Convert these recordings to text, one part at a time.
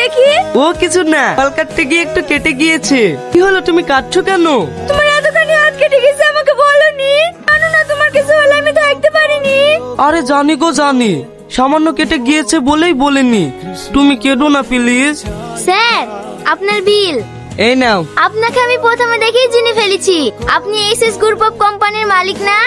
দেখি। ও কিছু না, কাল কাটতে গিয়ে একটু কেটে গিয়েছে। কি হলো, তুমি কাটছো কেন? তোমার এতখানি হাত কেটে গেছে, আমাকে বলোনি? জানো না তোমার কিছু হলে আমি থাকতে পারিনি। আরে জানি গো জানি, সামান্য কেটে গিয়েছে বলেই বলিনি। তুমি কেঁদো না প্লিজ। স্যার, আপনার বিল। এই নাও। আপনাকে আমি প্রথমে দেখেই চিনে ফেলেছি। আপনি এসএস গ্রুপ অফ কোম্পানির মালিক না?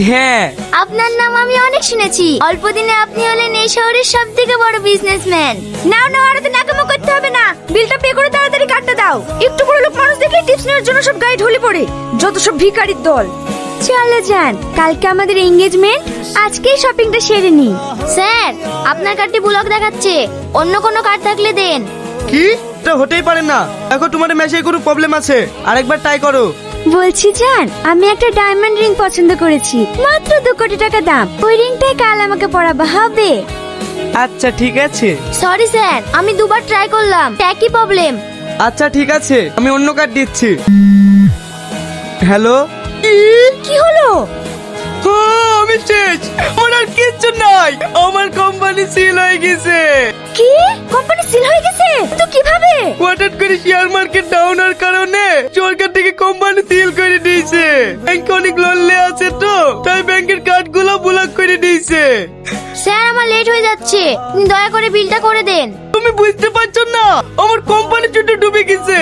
হ্যাঁ। আপনার নাম আমি অনেক শুনেছি। অল্প দিনে আপনি হলেন এই শহরের সব থেকে বড় বিজনেসম্যান। নাও নাও, আর তো নাকামো করতে হবে না। বিলটা পে করে তাড়াতাড়ি কাটতে দাও। একটু বড় লোক মানুষ দেখে টিপস নেওয়ার জন্য সব গায়ে ঢলে পড়ে, যত সব ভিখারির দল। চলো যান, কালকে আমাদের এঙ্গেজমেন্ট, আজকেই শপিংটা সেরে নি। স্যার, আপনার কার্ডটি ব্লক দেখাচ্ছে, অন্য কোনো কার্ড থাকলে দেন। কি? এটা হতেই পারে না। দেখো তোমার মেশে কোনো প্রবলেম আছে, আরেকবার ট্রাই করো। বলছি জান, আমি একটা ডায়মন্ড রিং পছন্দ করেছি, মাত্র 2 কোটি টাকা দাম। ওই রিংটাই কাল আমাকে পরাবা হবে। আচ্ছা ঠিক আছে। সরি স্যার, আমি দুবার ট্রাই করলাম, একই প্রবলেম। আচ্ছা ঠিক আছে, আমি অন্য কার্ড দিচ্ছি। হ্যালো। কি হলো? আমি শেষ, আমার আর কিচ্ছু নাই। আমার কোম্পানি সিল হয়ে গেছে। কি? কোম্পানি সিল হয়ে গেছে? তো কিভাবে? হঠাৎ করে শেয়ার মার্কেট ডাউন হওয়ার কারণে সরকার থেকে কোম্পানি সিল করে দিয়েছে। ব্যাংক অনেক লোন লে আছে তো, তাই ব্যাংকের কার্ডগুলো ব্লক করে দিয়েছে। স্যার, আমার লেট হয়ে যাচ্ছে, আপনি দয়া করে বিলটা করে দেন। তুমি বুঝতে পারছো না, আমার কোম্পানি ছোট ডুবে গেছে।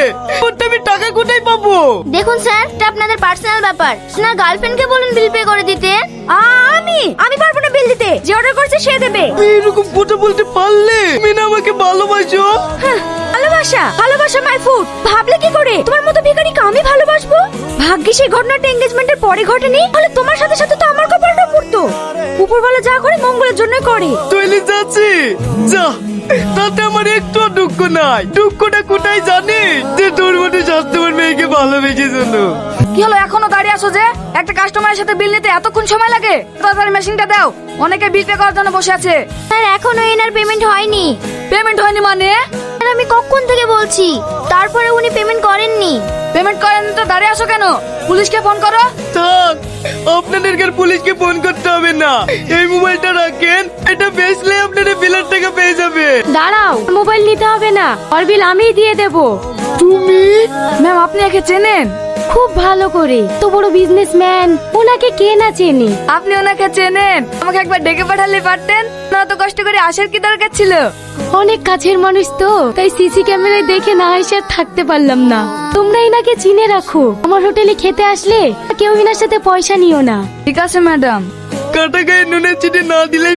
ওটা আমি টাকা কোথায় পাবো? দেখুন স্যার, এটা আপনাদের পার্সোনাল ব্যাপার। আপনার গার্লফ্রেন্ডকে বলুন বিল পে করে দিতে। আমি পারবো না বিল দিতে, যে অর্ডার করছে সে দেবে। তুমি এরকম কথা বলতে পারলে? তুমি না আমাকে ভালোবাসো? ভালোবাসা ভালোবাসা মাই ফুড, ভাবলে কি করে তোমার মতো ভিখারিকে আমি ভালোবাসবো? ভাগ্যে সেই ঘটনাটা এঙ্গেজমেন্টের পরে ঘটেনি, তাহলে তোমার সাথে সাথে তো আমার কপালটা পড়তো। উপরওয়ালা যা করে মঙ্গলের জন্যই করে। চলে যাচ্ছি, যা। তাতে আমার একটু দুঃখ নাই। দুঃখটা কোথায় জানিস? যে তোর মতো স্বাস্থ্যবান মেয়েকে ভালোবেসেছিল। কি হলো, এখনো দাঁড়িয়ে আছো যে? একটা কাস্টমারের সাথে বিল নিতে এতক্ষণ সময় লাগে? তাড়াতাড়ি মেশিনটা দাও, অনেকে বিল পে করার জন্য বসে আছে। স্যার, এখনো এনার পেমেন্ট হয়নি। পেমেন্ট হয়নি মানে? স্যার, আমি কখন থেকে বলছি, তারপরে উনি পেমেন্ট করেননি। পেমেন্ট করেন তো দাঁড়িয়ে আছো কেন? পুলিশকে ফোন করো। থাক, আপনাদেরকে আর পুলিশকে ফোন করতে হবে না। এই মোবাইলটা রাখেন, এটা বেচলে আপনাদের বিলের টাকা পেয়ে যাবে। দাঁড়াও, মোবাইল নিতে হবে না, ওর বিল আমিই দিয়ে দেব। তুমি? ম্যাম, আপনি একে চেনেন? খুব ভালো করে, তো বড় বিজনেসম্যান, ওনাকে কে না চেনে? আপনি ওনাকে চেনেন? আমাকে একবার ডেকে পাঠালে পারতেন না, তো কষ্ট করে আসার কি দরকার ছিল? অনেক কাছের মানুষ তো, তাই সিসি ক্যামেরায় দেখে না এসে থাকতে পারলাম না। তোমরা এনাকে চিনে রাখো, আমার হোটেলে খেতে আসলে কেউ এনার সাথে পয়সা নিও না। ঠিক আছে ম্যাডাম। কাটা গায়ে নুনের চিঠি না দিলে